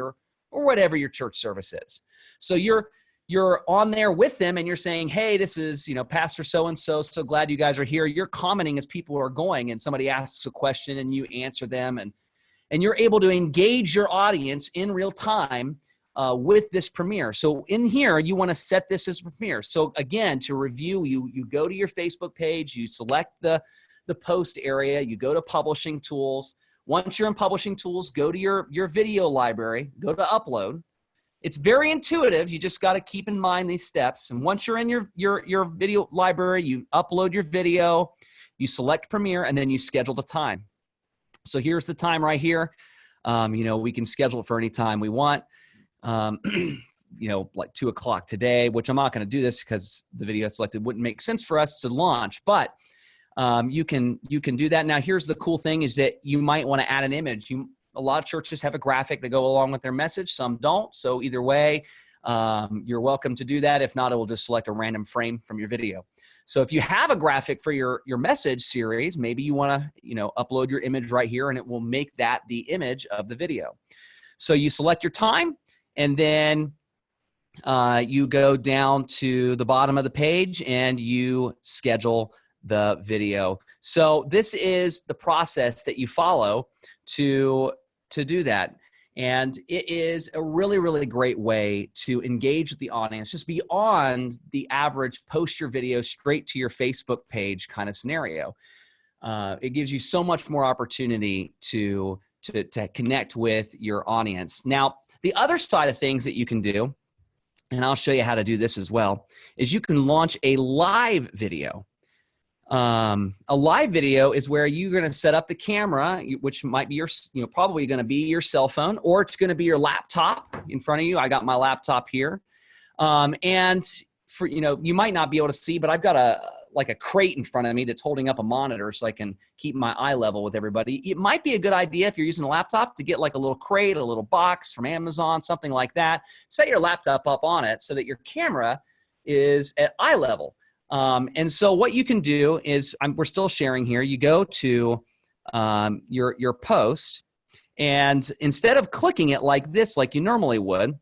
Speaker 3: or whatever your church service is. So you're on there with them and you're saying, hey, this is, Pastor so-and-so, so glad you guys are here. You're commenting as people are going, and somebody asks a question and you answer them, and you're able to engage your audience in real time with this premiere. So in here, you want to set this as a premiere. So again, to review, you go to your Facebook page, you select the post area, you go to publishing tools. Once you're in publishing tools, go to your video library, go to upload. It's very intuitive. You just got to keep in mind these steps. And once you're in your video library, you upload your video, you select Premiere, and then you schedule the time. So here's the time right here. We can schedule it for any time we want. Like 2 o'clock today, which I'm not going to do this because the video selected wouldn't make sense for us to launch, but you can do that. Now, here's the cool thing is that you might want to add an image. A lot of churches have a graphic that go along with their message. Some don't. So either way, you're welcome to do that. If not, it will just select a random frame from your video. So if you have a graphic for your message series, maybe you want to, upload your image right here, and it will make that the image of the video. So you select your time, and then you go down to the bottom of the page and you schedule the video. So this is the process that you follow to do that. And it is a really, really great way to engage with the audience, just beyond the average post your video straight to your Facebook page kind of scenario. It gives you so much more opportunity to connect with your audience. Now, the other side of things that you can do, and I'll show you how to do this as well, is you can launch a live video. A live video is where you're going to set up the camera, which might be probably going to be your cell phone, or it's going to be your laptop in front of you. I got my laptop here. And for, you might not be able to see, but I've got a crate in front of me that's holding up a monitor so I can keep my eye level with everybody. It might be a good idea if you're using a laptop to get like a little crate, a little box from Amazon, something like that. Set your laptop up on it so that your camera is at eye level. And so what you can do is, we're still sharing here. You go to your post, and instead of clicking it like this, like you normally would,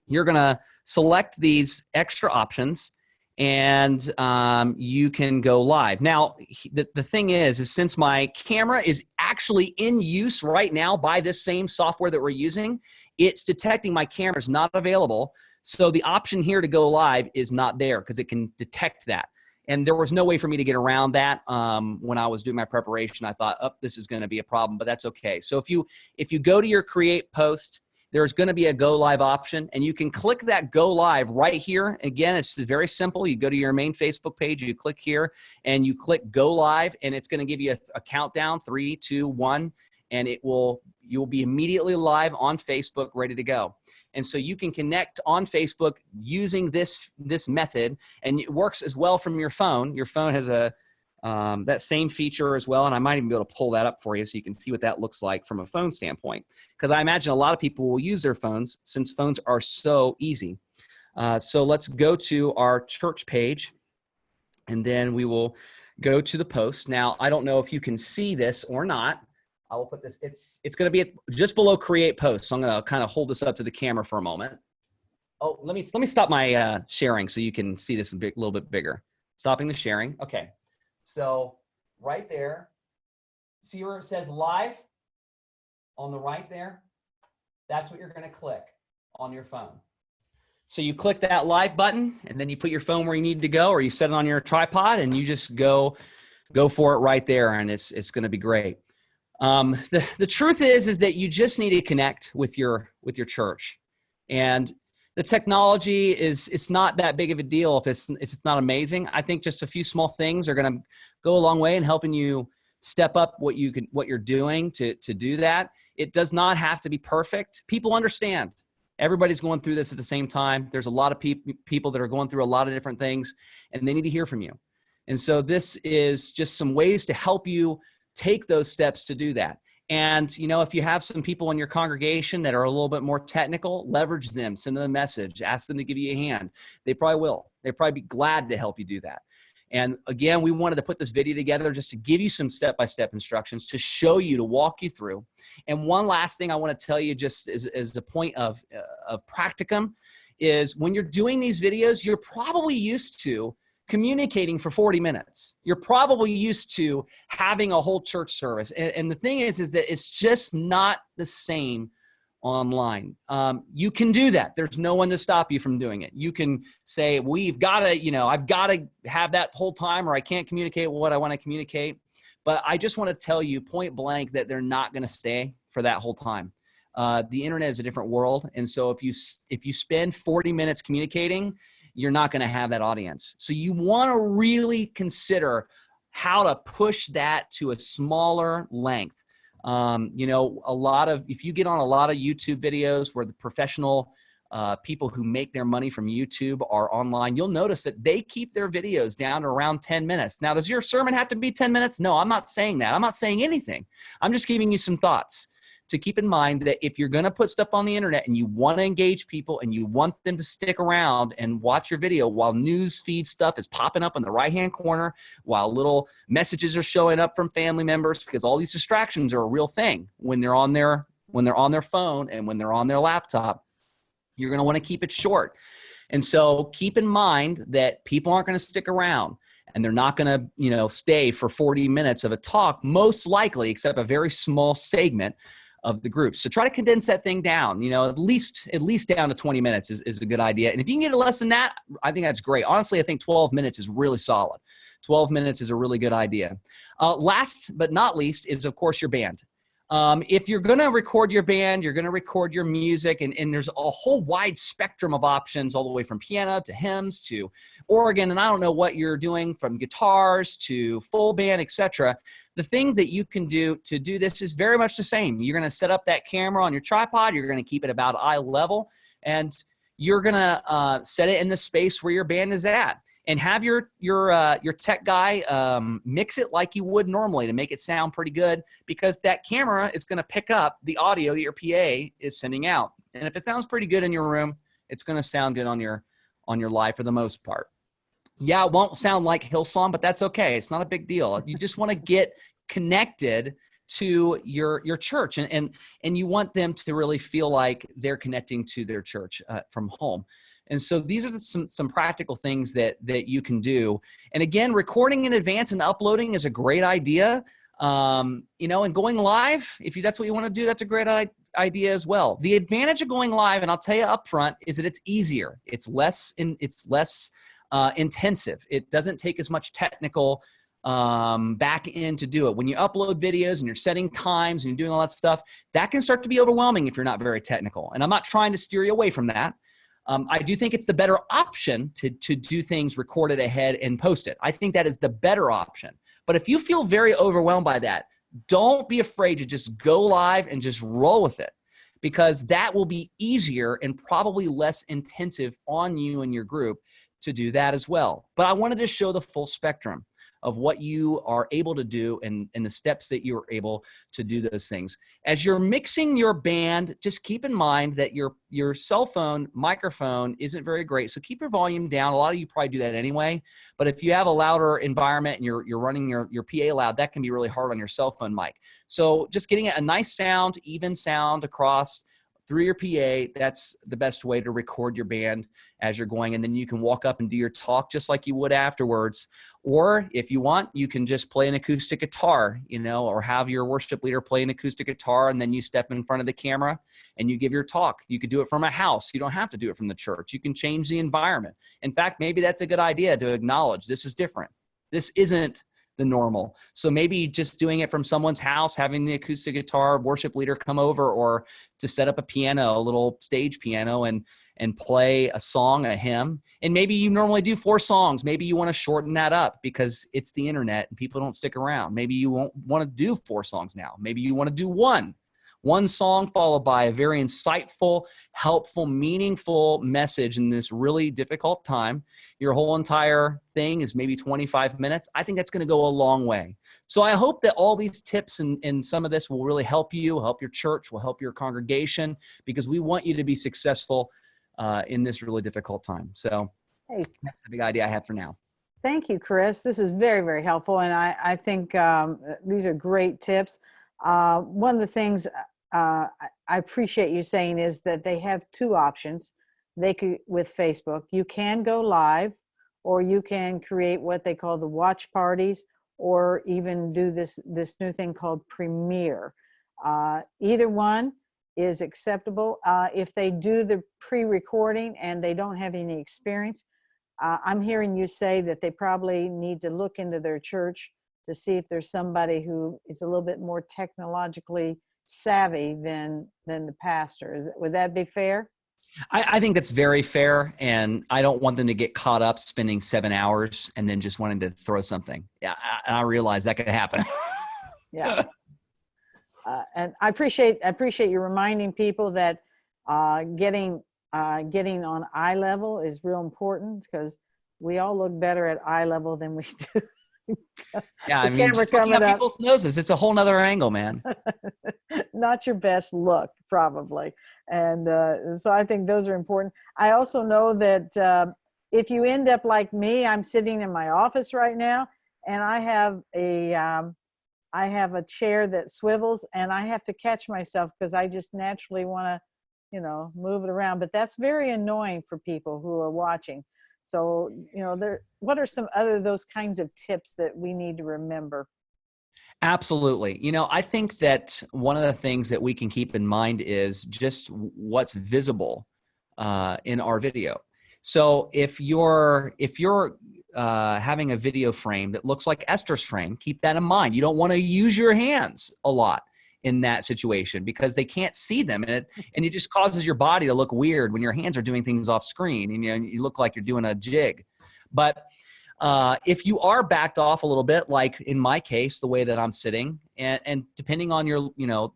Speaker 3: you're going to select these extra options, and you can go live. Now, the thing is since my camera is actually in use right now by this same software that we're using, it's detecting my camera is not available. So the option here to go live is not there because it can detect that. And there was no way for me to get around that when I was doing my preparation. I thought, this is going to be a problem, but that's okay. So if you go to your create post, there's going to be a go live option, and you can click that go live right here. Again, it's very simple. You go to your main Facebook page, you click here, and you click go live, and it's going to give you a countdown, 3, 2, 1, and you'll be immediately live on Facebook, ready to go. And so you can connect on Facebook using this method, and it works as well from your phone. Your phone has that same feature as well, and I might even be able to pull that up for you so you can see what that looks like from a phone standpoint, because I imagine a lot of people will use their phones since phones are so easy. So let's go to our church page, and then we will go to the post. Now, I don't know if you can see this or not. I will put this, it's going to be just below create post. So I'm going to kind of hold this up to the camera for a moment. Oh, let me stop my sharing so you can see this a little bit bigger. Stopping the sharing. Okay. So right there, see where it says live on the right there? That's what you're going to click on your phone. So you click that live button, and then you put your phone where you need to go, or you set it on your tripod, and you just go for it right there, and it's going to be great. The truth is that you just need to connect with your church, and the technology it's not that big of a deal if it's not amazing. I think just a few small things are going to go a long way in helping you step up what you're doing to do that. It does not have to be perfect. People understand. Everybody's going through this at the same time. There's a lot of people that are going through a lot of different things, and they need to hear from you. And so this is just some ways to help you take those steps to do that. And, if you have some people in your congregation that are a little bit more technical, leverage them, send them a message, ask them to give you a hand. They probably will. They'd probably be glad to help you do that. And again, we wanted to put this video together just to give you some step-by-step instructions to show you, to walk you through. And one last thing I want to tell you just as a point of practicum is when you're doing these videos, you're probably used to communicating for 40 minutes. You're probably used to having a whole church service. And the thing is that it's just not the same online. You can do that. There's no one to stop you from doing it. You can say, I've got to have that whole time, or I can't communicate what I want to communicate. But I just want to tell you point blank that they're not going to stay for that whole time. The internet is a different world. And so if you spend 40 minutes communicating, you're not going to have that audience. So you want to really consider how to push that to a smaller length. If you get on a lot of YouTube videos where the professional people who make their money from YouTube are online, you'll notice that they keep their videos down to around 10 minutes. Now, does your sermon have to be 10 minutes? No, I'm not saying that. I'm not saying anything. I'm just giving you some thoughts to keep in mind that if you're going to put stuff on the internet and you want to engage people and you want them to stick around and watch your video while news feed stuff is popping up in the right-hand corner, while little messages are showing up from family members, because all these distractions are a real thing when they're on their phone and when they're on their laptop, you're going to want to keep it short. And so keep in mind that people aren't going to stick around. And they're not going to, stay for 40 minutes of a talk, most likely, except a very small segment of the group. So try to condense that thing down, at least down to 20 minutes is a good idea. And if you can get it less than that, I think that's great. Honestly, I think 12 minutes is really solid. 12 minutes is a really good idea. Last but not least is, of course, your band. If you're going to record your band, you're going to record your music, and there's a whole wide spectrum of options, all the way from piano to hymns to organ, and I don't know what you're doing, from guitars to full band, etc. The thing that you can do to do this is very much the same. You're going to set up that camera on your tripod. You're going to keep it about eye level, and you're going to set it in the space where your band is at. And have your tech guy mix it like you would normally to make it sound pretty good, because that camera is going to pick up the audio that your PA is sending out. And if it sounds pretty good in your room, it's going to sound good on your live for the most part. Yeah, it won't sound like Hillsong, but that's okay. It's not a big deal. You just want to get connected to your church, and you want them to really feel like they're connecting to their church from home. And so these are some practical things that you can do. And again, recording in advance and uploading is a great idea. And going live, that's what you want to do, that's a great idea as well. The advantage of going live, and I'll tell you up front, is that it's easier. It's less intensive. It doesn't take as much technical back end to do it. When you upload videos and you're setting times and you're doing all that stuff, that can start to be overwhelming if you're not very technical. And I'm not trying to steer you away from that. I do think it's the better option to do things recorded ahead and post it. I think that is the better option. But if you feel very overwhelmed by that, don't be afraid to just go live and just roll with it, because that will be easier and probably less intensive on you and your group to do that as well. But I wanted to show the full spectrum of what you are able to do and the steps that you are able to do those things. As you're mixing your band, just keep in mind that your cell phone microphone isn't very great, so keep your volume down. A lot of you probably do that anyway, but if you have a louder environment and you're running your PA loud, that can be really hard on your cell phone mic. So just getting a nice sound, even sound across through your PA, that's the best way to record your band as you're going. And then you can walk up and do your talk just like you would afterwards. Or if you want, you can just play an acoustic guitar, or have your worship leader play an acoustic guitar, and then you step in front of the camera and you give your talk. You could do it from a house. You don't have to do it from the church. You can change the environment. In fact, maybe that's a good idea to acknowledge this is different. This isn't the normal. So maybe just doing it from someone's house, having the acoustic guitar worship leader come over, or to set up a piano, a little stage piano, and play a song, a hymn. And maybe you normally do 4 songs. Maybe you want to shorten that up because it's the internet and people don't stick around. Maybe you won't want to do 4 songs now. Maybe you want to do one song followed by a very insightful, helpful, meaningful message in this really difficult time. Your whole entire thing is maybe 25 minutes. I think that's going to go a long way. So I hope that all these tips and some of this will really help you, help your church, will help your congregation, because we want you to be successful in this really difficult time. So
Speaker 1: Hey,
Speaker 3: that's the big idea I have for now.
Speaker 1: thank you, Chris. This is very, very helpful. And I think these are great tips. One of the things I appreciate you saying is that they have 2 options. They could, with Facebook, you can go live, or you can create what they call the watch parties, or even do this new thing called Premiere. Either one is acceptable. If they do the pre-recording and they don't have any experience, I'm hearing you say that they probably need to look into their church to see if there's somebody who is a little bit more technologically savvy than the pastor. Would that be fair?
Speaker 3: I think that's very fair, and I don't want them to get caught up spending 7 hours and then just wanting to throw something. Yeah, I realize that could happen.
Speaker 1: Yeah. And I appreciate you reminding people that getting on eye level is real important, because we all look better at eye level than we do.
Speaker 3: Yeah, I mean, just looking at people's noses, it's a whole nother angle, man.
Speaker 1: Not your best look, probably. And so I think those are important. I also know that if you end up like me, I'm sitting in my office right now, and I have a chair that swivels, and I have to catch myself because I just naturally want to, move it around. But that's very annoying for people who are watching. So, what are some other those kinds of tips that we need to remember?
Speaker 3: Absolutely. I think that one of the things that we can keep in mind is just what's visible in our video. So if you're having a video frame that looks like Esther's frame, keep that in mind. You don't want to use your hands a lot in that situation because they can't see them, and it just causes your body to look weird when your hands are doing things off screen, and you look like you're doing a jig. But if you are backed off a little bit, like in my case, the way that I'm sitting, and depending on your,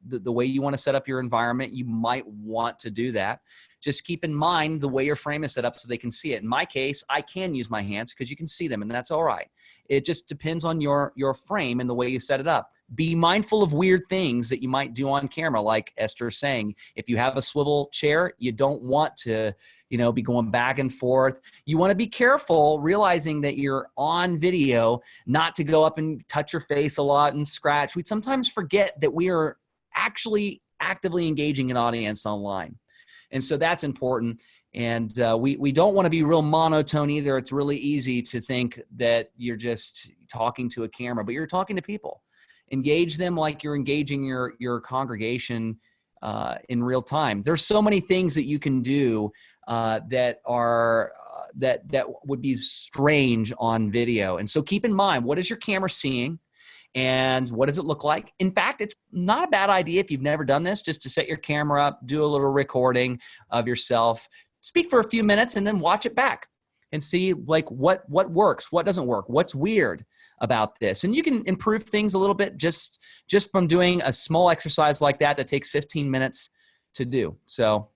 Speaker 3: the way you want to set up your environment, you might want to do that. Just keep in mind the way your frame is set up so they can see it. In my case, I can use my hands because you can see them, and that's all right. It just depends on your frame and the way you set it up. Be mindful of weird things that you might do on camera, like Esther's saying. If you have a swivel chair, you don't want to, be going back and forth. You want to be careful, realizing that you're on video, not to go up and touch your face a lot and scratch. We sometimes forget that we are actually actively engaging an audience online. And so that's important. And we don't want to be real monotone either. It's really easy to think that you're just talking to a camera, but you're talking to people. Engage them like you're engaging your congregation in real time. There's so many things that you can do that would be strange on video. And so keep in mind, what is your camera seeing? And what does it look like? In fact, it's not a bad idea if you've never done this, just to set your camera up, do a little recording of yourself, speak for a few minutes, and then watch it back and see like what works, what doesn't work, what's weird about this. And you can improve things a little bit just from doing a small exercise like that takes 15 minutes to do. So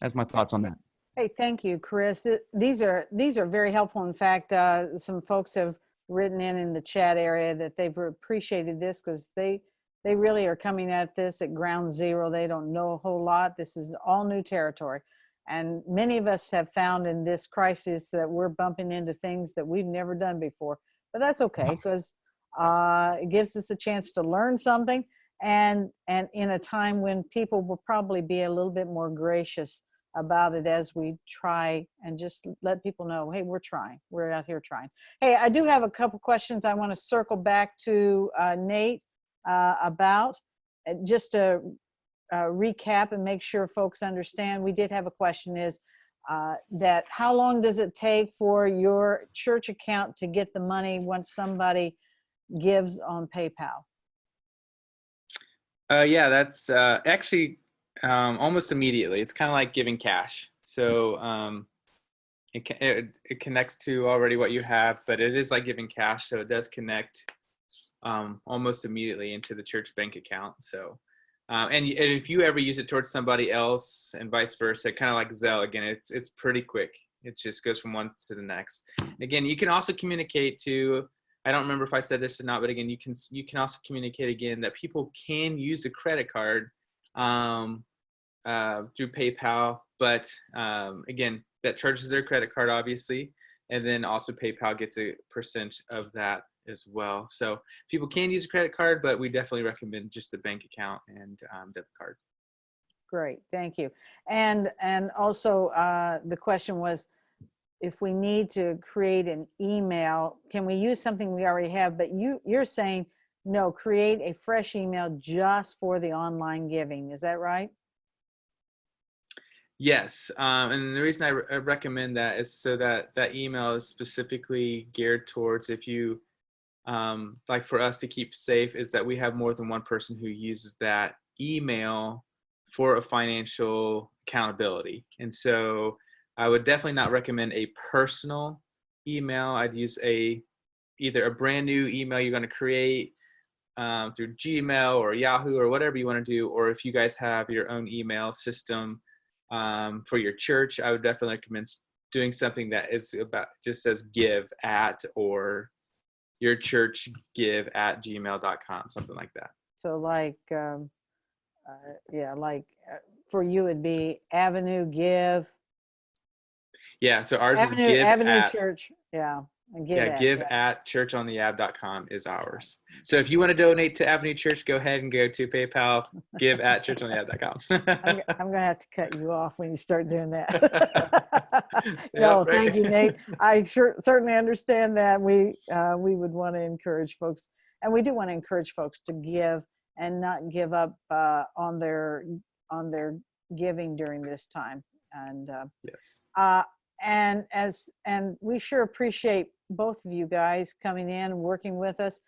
Speaker 3: that's my thoughts on that.
Speaker 1: Hey, thank you, Chris. These are very helpful. In fact, some folks have written in the chat area that they've appreciated this because they really are coming at this at ground zero. They don't know a whole lot. This is all new territory. And many of us have found in this crisis that we're bumping into things that we've never done before. But that's okay, because it gives us a chance to learn something. and in a time when people will probably be a little bit more gracious about it as we try and just let people know, hey, we're out here trying. Hey, I do have a couple questions I want to circle back to Nate about, just to recap and make sure folks understand. We did have a question, is that how long does it take for your church account to get the money once somebody gives on PayPal?
Speaker 2: Yeah, that's actually almost immediately. It's kind of like giving cash. So it connects to already what you have, but it is like giving cash. So it does connect almost immediately into the church bank account. So, and if you ever use it towards somebody else and vice versa, kind of like Zelle, again, it's pretty quick. It just goes from one to the next. Again, you can also communicate to, I don't remember if I said this or not, but again, you can also communicate again that people can use a credit card through PayPal, but again, that charges their credit card, obviously, and then also PayPal gets a percent of that as well. So people can use a credit card, but we definitely recommend just the bank account and debit card.
Speaker 1: Great, thank you. And also the question was, if we need to create an email, can we use something we already have? But you're saying, no, create a fresh email just for the online giving. Is that right?
Speaker 2: Yes, and the reason I recommend that is so that that email is specifically geared towards, if you, like for us to keep safe, is that we have more than one person who uses that email for a financial accountability. And so I would definitely not recommend a personal email. I'd use either a brand new email you're going to create through Gmail or Yahoo or whatever you want to do, or if you guys have your own email system for your church, I would definitely recommend doing something that is about, just says give at, or your church give at gmail.com, something like that.
Speaker 1: So like, yeah, like for you it'd be Avenue Give.
Speaker 2: Yeah, so ours is give
Speaker 1: Avenue
Speaker 2: at.
Speaker 1: Church, yeah. And
Speaker 2: Give at churchontheab.com is ours. So if you want to donate to Avenue Church, go ahead and go to PayPal, give at churchontheab.com.
Speaker 1: I'm going to have to cut you off when you start doing that. No, thank you, Nate. I certainly understand that. We would want to encourage folks, and we do want to encourage folks to give and not give up on their giving during this time. And
Speaker 2: yes.
Speaker 1: And we sure appreciate both of you guys coming in and working with us.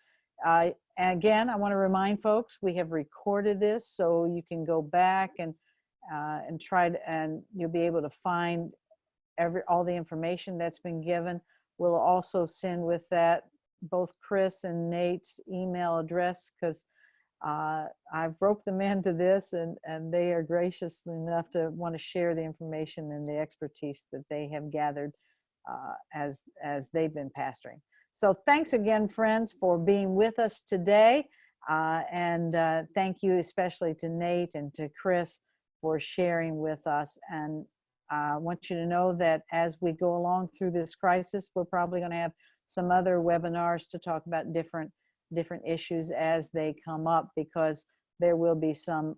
Speaker 1: And again, I want to remind folks, we have recorded this, so you can go back and try to, and you'll be able to find all the information that's been given. We'll also send with that both Chris and Nate's email address, because I've roped them into this, and they are gracious enough to want to share the information and the expertise that they have gathered as they've been pastoring. So thanks again, friends, for being with us today. And thank you especially to Nate and to Chris for sharing with us. And I want you to know that as we go along through this crisis, we're probably going to have some other webinars to talk about different issues as they come up, because there will be some,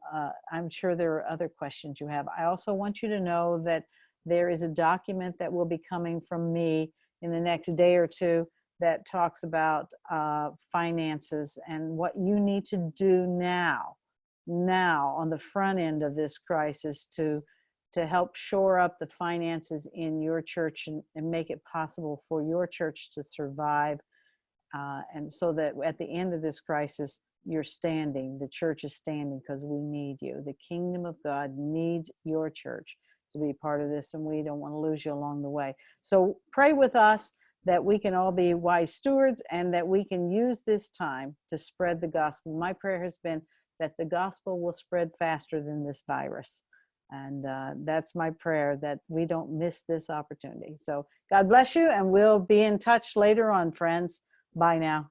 Speaker 1: I'm sure there are other questions you have. I also want you to know that there is a document that will be coming from me in the next day or two that talks about finances and what you need to do now on the front end of this crisis to help shore up the finances in your church and make it possible for your church to survive. And so that at the end of this crisis, you're standing, the church is standing, because we need you. The kingdom of God needs your church to be part of this, and we don't want to lose you along the way. So pray with us that we can all be wise stewards and that we can use this time to spread the gospel. My prayer has been that the gospel will spread faster than this virus. And that's my prayer, that we don't miss this opportunity. So God bless you, and we'll be in touch later on, friends. Bye now.